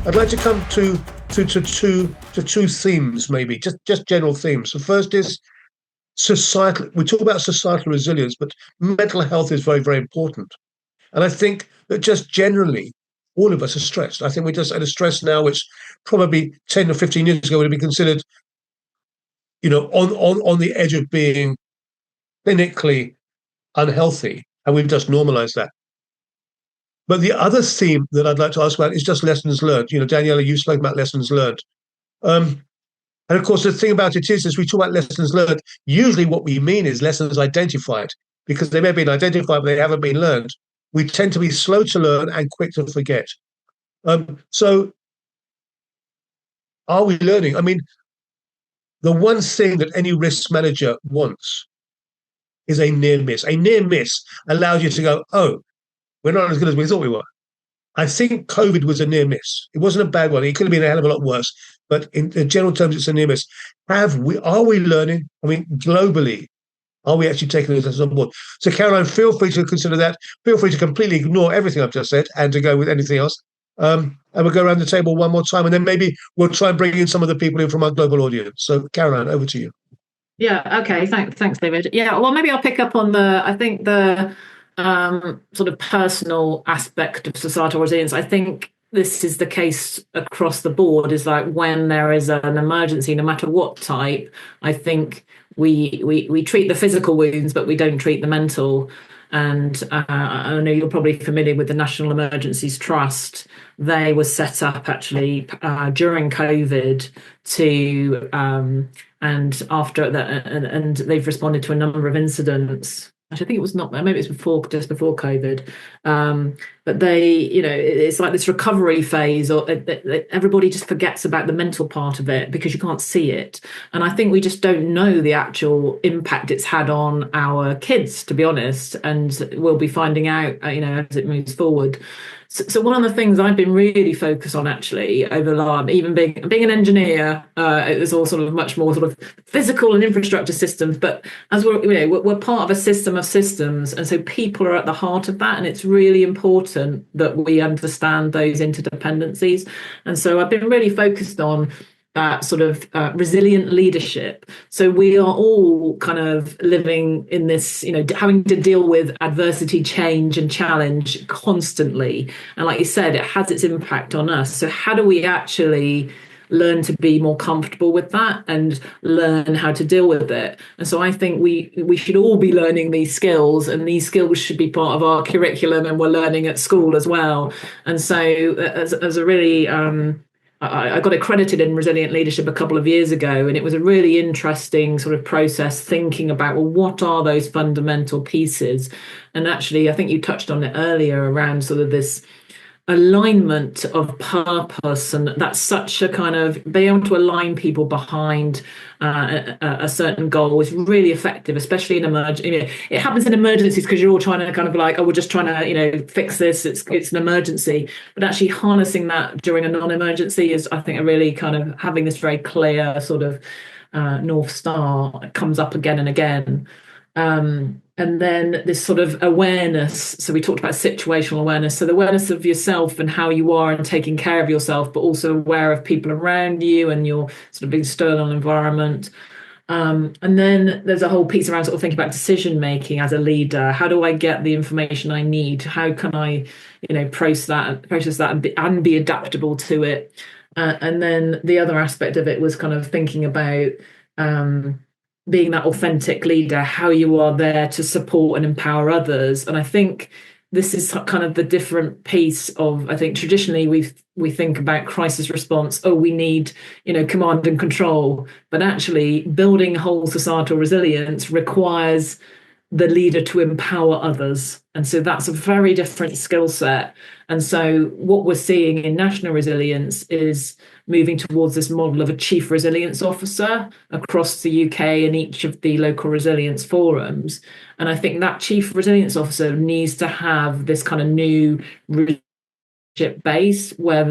I'd like to come to two themes, maybe just general themes. The first is societal. We talk about societal resilience, but mental health is very, very important. And I think that just generally, all of us are stressed. I think we're just at a stress now, which probably 10 or 15 years ago would have been considered, on the edge of being clinically unhealthy. And we've just normalized that. But the other theme that I'd like to ask about is just lessons learned. Daniela, you spoke about lessons learned. Um, and of course, the thing about it is, as we talk about lessons learned, usually what we mean is lessons identified, because they may have been identified, but they haven't been learned. We tend to be slow to learn and quick to forget. So are we learning? I mean, the one thing that any risk manager wants is a near miss. A near miss allows you to go, oh, we're not as good as we thought we were. I think COVID was a near miss. It wasn't a bad one. It could have been a hell of a lot worse. But in general terms, it's a near miss. Are we learning? I mean, globally, are we actually taking those lessons on board? So, Caroline, feel free to consider that. Feel free to completely ignore everything I've just said and to go with anything else. And we'll go around the table one more time, and then maybe we'll try and bring in some of the people in from our global audience. So, Caroline, over to you. Yeah. Okay. Thanks, David. Yeah. Well, maybe I'll pick up on the sort of personal aspect of societal resilience. I think this is the case across the board. Is like when there is an emergency, no matter what type, I think we treat the physical wounds, but we don't treat the mental. And I know you're probably familiar with the National Emergencies Trust. They were set up actually during COVID to and after that, and they've responded to a number of incidents. Actually, I think it was not, maybe it's just before COVID. But it's like this recovery phase, or everybody just forgets about the mental part of it because you can't see it. And I think we just don't know the actual impact it's had on our kids, to be honest. And we'll be finding out, as it moves forward. So one of the things I've been really focused on actually over the last, even being an engineer, it was all sort of much more sort of physical and infrastructure systems. But as we're part of a system of systems, and so people are at the heart of that, and it's really important that we understand those interdependencies. And so I've been really focused on that sort of resilient leadership. So we are all kind of living in this, having to deal with adversity, change and challenge constantly. And like you said, it has its impact on us. So how do we actually learn to be more comfortable with that and learn how to deal with it? And so I think we should all be learning these skills, and these skills should be part of our curriculum, and we're learning at school as well. And so as a really I got accredited in resilient leadership a couple of years ago, and it was a really interesting sort of process thinking about, well, what are those fundamental pieces? And actually, I think you touched on it earlier around sort of this alignment of purpose, and that's such a kind of being able to align people behind a certain goal is really effective, especially in emergency. It happens in emergencies because you're all trying to kind of like, oh, we're just trying to fix this. It's an emergency, but actually harnessing that during a non-emergency is, I think, a really kind of having this very clear sort of North Star comes up again and again. And then this sort of awareness. So we talked about situational awareness. So the awareness of yourself and how you are and taking care of yourself, but also aware of people around you and your sort of external environment. And then there's a whole piece around sort of thinking about decision making as a leader. How do I get the information I need? How can I, process that and be adaptable to it? And then the other aspect of it was kind of thinking about being that authentic leader, how you are there to support and empower others. And I think this is kind of the different piece of, I think traditionally we think about crisis response. Oh, we need, command and control. But actually building whole societal resilience requires the leader to empower others. And so that's a very different skill set. And so what we're seeing in national resilience is moving towards this model of a chief resilience officer across the UK and each of the local resilience forums. And I think that chief resilience officer needs to have this kind of new leadership base where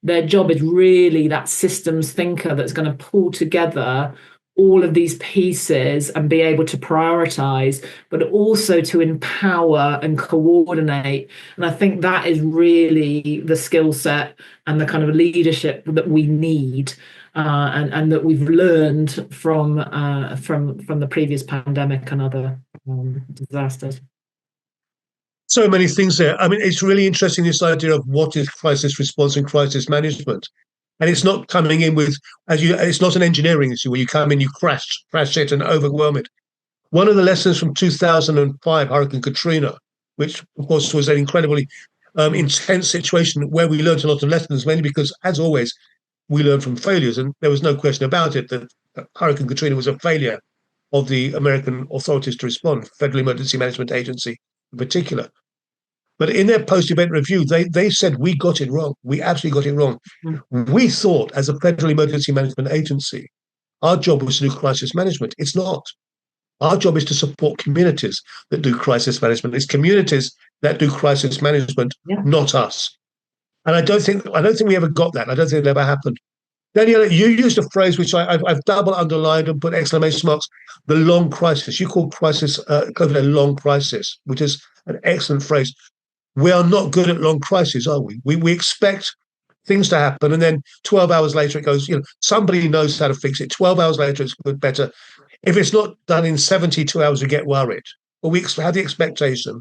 their job is really that systems thinker that's going to pull together all of these pieces and be able to prioritize, but also to empower and coordinate. And I think that is really the skill set and the kind of leadership that we need, and that we've learned from the previous pandemic and other disasters. So many things there. I mean, it's really interesting, this idea of what is crisis response and crisis management. And it's not coming in with, it's not an engineering issue where you come in, you crash it and overwhelm it. One of the lessons from 2005, Hurricane Katrina, which of course was an incredibly intense situation where we learned a lot of lessons, mainly because, as always, we learn from failures. And there was no question about it that Hurricane Katrina was a failure of the American authorities to respond, Federal Emergency Management Agency in particular. But in their post-event review, they said we got it wrong. We absolutely got it wrong. We thought, as a Federal Emergency Management Agency, our job was to do crisis management. It's not. Our job is to support communities that do crisis management. It's communities that do crisis management, not us. And I don't think we ever got that. I don't think it ever happened. Daniela, you used a phrase which I've double underlined and put exclamation marks: the long crisis. You called COVID a long crisis, which is an excellent phrase. We are not good at long crises, are we? We expect things to happen, and then 12 hours later it goes, somebody knows how to fix it. 12 hours later it's good, better. If it's not done in 72 hours, we get worried. But we have the expectation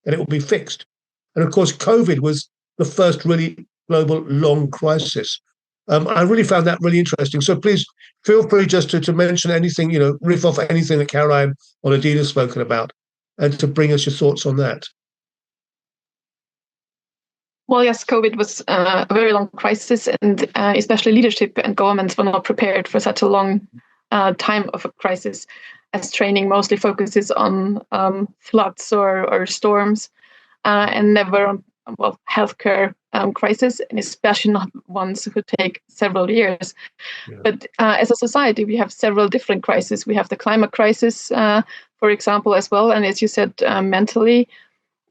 that it will be fixed. And of course, COVID was the first really global long crisis. I really found that really interesting. So please feel free just to mention anything, riff off anything that Caroline or Nadine has spoken about, and to bring us your thoughts on that. Well, yes, COVID was a very long crisis, and especially leadership and governments were not prepared for such a long time of a crisis, as training mostly focuses on floods or storms, and never on healthcare crisis, and especially not ones who take several years. Yeah. But as a society, we have several different crises. We have the climate crisis, for example, as well, and as you said, mentally.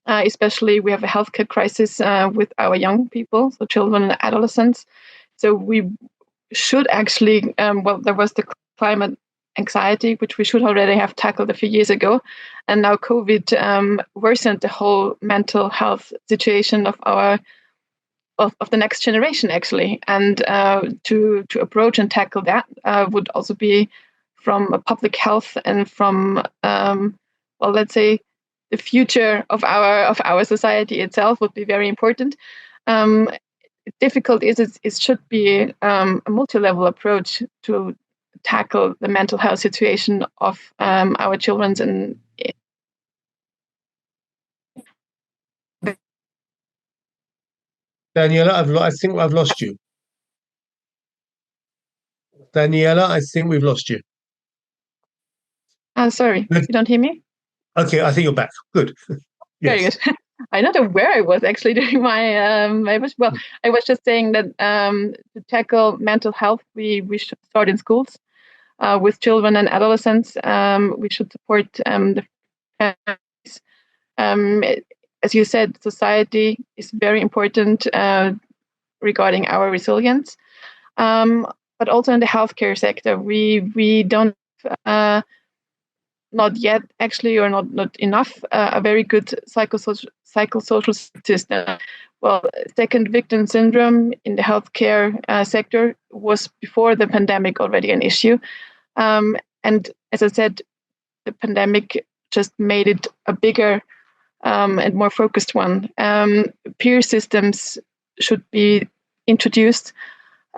Especially, we have a healthcare crisis with our young people, so children and adolescents. So we should actually, there was the climate anxiety, which we should already have tackled a few years ago. And now COVID worsened the whole mental health situation of the next generation, actually. And to approach and tackle that would also be from a public health and from, let's say, the future of our society itself would be very important. Difficult is it should be a multi-level approach to tackle the mental health situation of our children. And Daniela, I think I've lost you. Daniela, I think we've lost you. Sorry, you don't hear me? Okay, I think you're back. Good. Yes. Very good. I don't know where I was actually during my I was just saying that to tackle mental health, we should start in schools with children and adolescents. We should support the families. As you said, society is very important regarding our resilience, but also in the healthcare sector, we don't. Not yet, actually, or not enough, a very good psychosocial system. Well, second victim syndrome in the healthcare sector was before the pandemic already an issue. And as I said, the pandemic just made it a bigger and more focused one. Peer systems should be introduced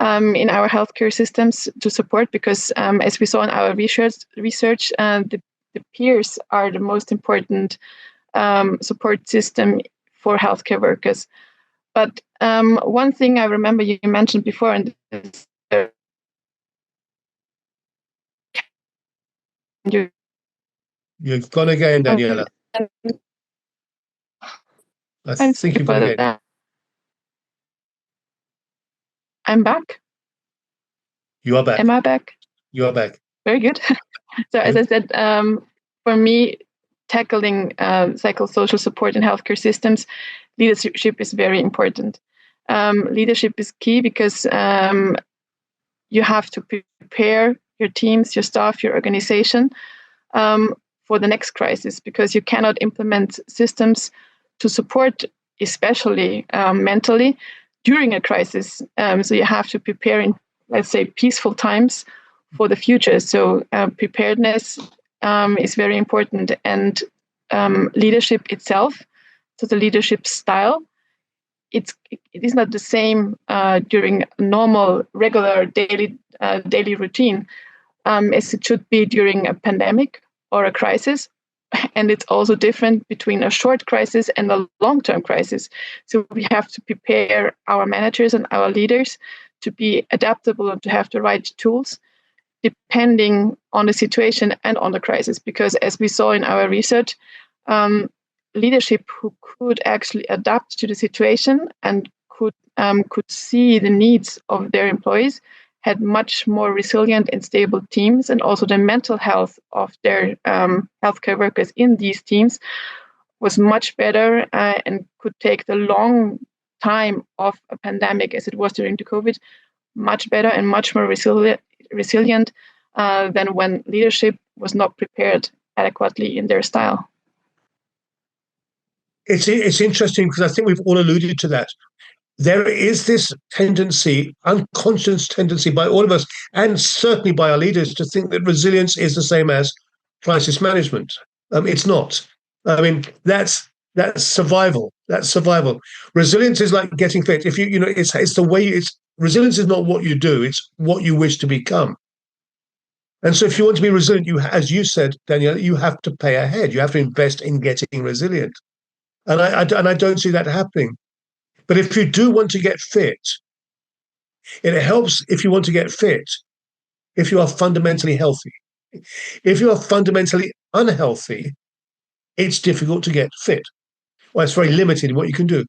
in our healthcare systems to support, because as we saw in our research, the peers are the most important support system for healthcare workers. But one thing I remember you mentioned before, and you've gone again, Daniela. I think you've gone again. I'm back. You are back. Am I back? You are back. Very good. So as I said, for me, tackling psychosocial support in healthcare systems, leadership is very important. Leadership is key because you have to prepare your teams, your staff, your organization for the next crisis, because you cannot implement systems to support, especially mentally, during a crisis. So you have to prepare in, let's say, peaceful times for the future. So preparedness is very important, and leadership itself, so the leadership style, it is not the same during normal, regular, daily routine as it should be during a pandemic or a crisis. And it's also different between a short crisis and a long-term crisis. So we have to prepare our managers and our leaders to be adaptable and to have the right tools depending on the situation and on the crisis. Because as we saw in our research, leadership who could actually adapt to the situation and could see the needs of their employees had much more resilient and stable teams, and also the mental health of their healthcare workers in these teams was much better and could take the long time of a pandemic, as it was during the COVID, much better and much more resilient than when leadership was not prepared adequately in their style. It's interesting because I think we've all alluded to that. There is this tendency, unconscious tendency by all of us, and certainly by our leaders, to think that resilience is the same as crisis management. It's not. I mean, that's survival. That's survival. Resilience is like getting fit. If it's the way. Resilience is not what you do; it's what you wish to become. And so, if you want to be resilient, as you said, Daniela, you have to pay ahead. You have to invest in getting resilient. And I don't see that happening. But if you do want to get fit, it helps if you want to get fit if you are fundamentally healthy. If you are fundamentally unhealthy, it's difficult to get fit. Well, it's very limited in what you can do.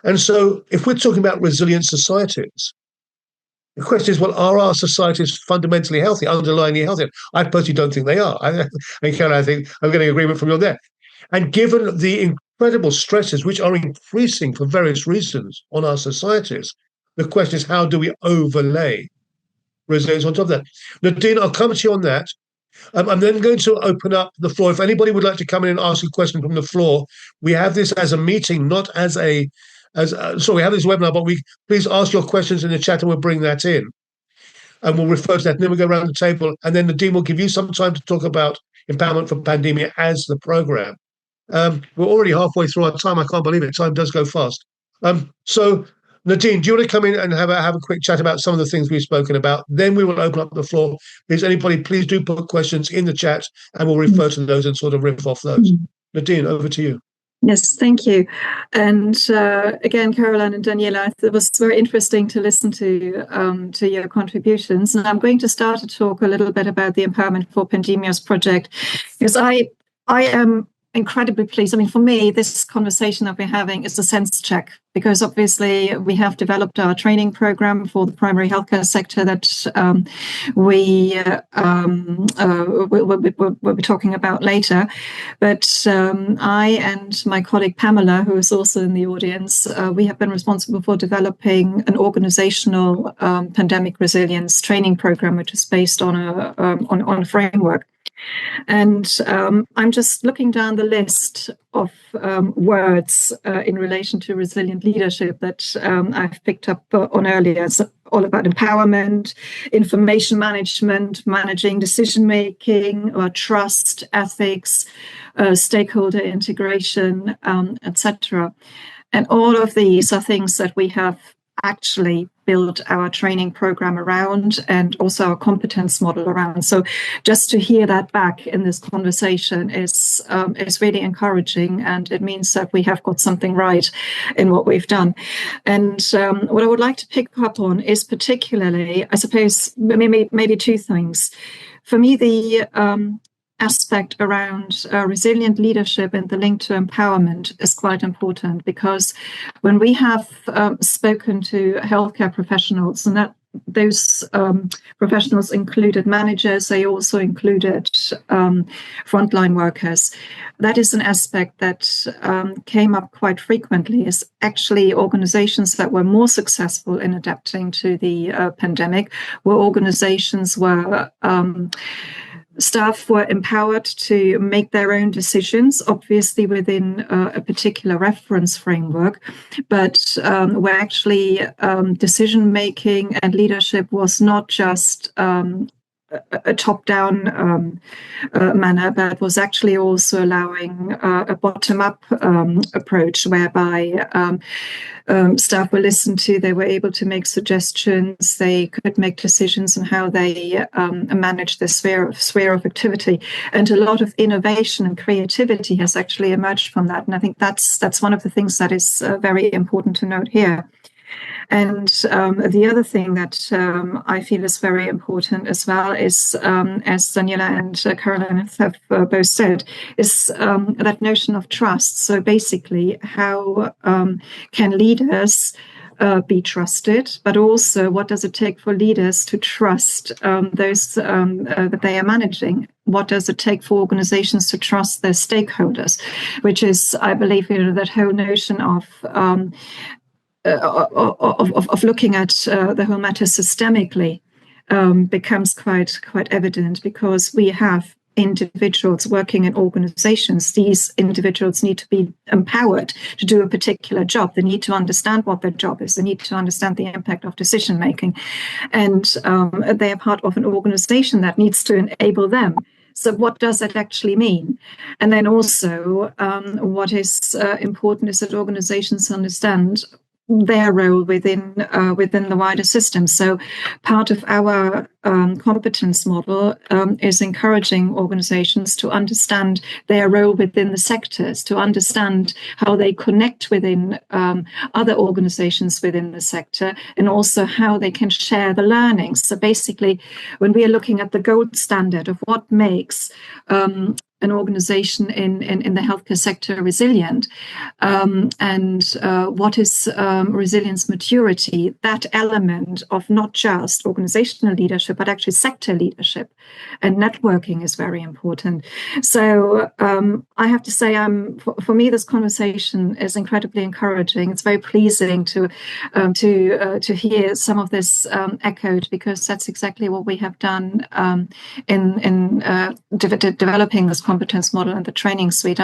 And so if we're talking about resilient societies, the question is, well, are our societies fundamentally healthy, underlyingly healthy? I personally don't think they are. And Karen, I think I'm getting agreement from you on that. And given the incredible stresses which are increasing for various reasons on our societies, the question is, how do we overlay resilience on top of that? Nadine, I'll come to you on that. I'm then going to open up the floor. If anybody would like to come in and ask a question from the floor, we have this as a meeting, not as we have this webinar, but please ask your questions in the chat and we'll bring that in. And we'll refer to that. And then we'll go around the table. And then Nadine will give you some time to talk about empowerment for pandemia as the program. We're already halfway through our time. I can't believe it. Time does go fast. So, Nadine, do you want to come in and have a quick chat about some of the things we've spoken about? Then we will open up the floor. Please do put questions in the chat and we'll refer to those and sort of riff off those. Nadine, over to you. Yes, thank you. And again, Caroline and Daniela, it was very interesting to listen to your contributions. And I'm going to start to talk a little bit about the Empowerment for Pandemias project, because I am incredibly pleased. I mean, for me, this conversation that we're having is a sense check, because obviously we have developed our training program for the primary healthcare sector that we'll be talking about later. But I and my colleague Pamela, who is also in the audience, we have been responsible for developing an organizational pandemic resilience training program, which is based on a framework. And I'm just looking down the list of words in relation to resilient leadership that I've picked up on earlier. It's all about empowerment, information management, managing decision-making, trust, ethics, stakeholder integration, etc. And all of these are things that we have actually build our training program around, and also our competence model around. So just to hear that back in this conversation is really encouraging, and it means that we have got something right in what we've done. And what I would like to pick up on is particularly, I suppose, maybe two things. For me, the aspect around resilient leadership and the link to empowerment is quite important, because when we have spoken to healthcare professionals, and those professionals included managers, they also included frontline workers. That is an aspect that came up quite frequently, is actually organizations that were more successful in adapting to the pandemic were organizations where staff were empowered to make their own decisions, obviously within a particular reference framework, but where actually decision-making and leadership was not just a top-down manner, but was actually also allowing a bottom-up approach whereby staff were listened to, they were able to make suggestions, they could make decisions on how they manage the sphere of activity. And a lot of innovation and creativity has actually emerged from that. And I think that's one of the things that is very important to note here. And the other thing that I feel is very important as well is, as Daniela and Caroline have both said, is that notion of trust. So basically, how can leaders be trusted, but also what does it take for leaders to trust those that they are managing? What does it take for organizations to trust their stakeholders? Which is, I believe, that whole notion of looking at the whole matter systemically becomes quite evident, because we have individuals working in organizations. These individuals need to be empowered to do a particular job. They need to understand what their job is. They need to understand the impact of decision making, and they are part of an organization that needs to enable them. So what does that actually mean? And then also what is important is that organizations understand their role within the wider system. So part of our competence model is encouraging organizations to understand their role within the sectors, to understand how they connect within other organizations within the sector, and also how they can share the learnings. So basically, when we are looking at the gold standard of what makes an organization in the healthcare sector resilient, and what is resilience maturity, that element of not just organizational leadership, but actually sector leadership and networking is very important. So I have to say, for me, this conversation is incredibly encouraging. It's very pleasing to hear some of this echoed, because that's exactly what we have done in developing this competence model and the training suite.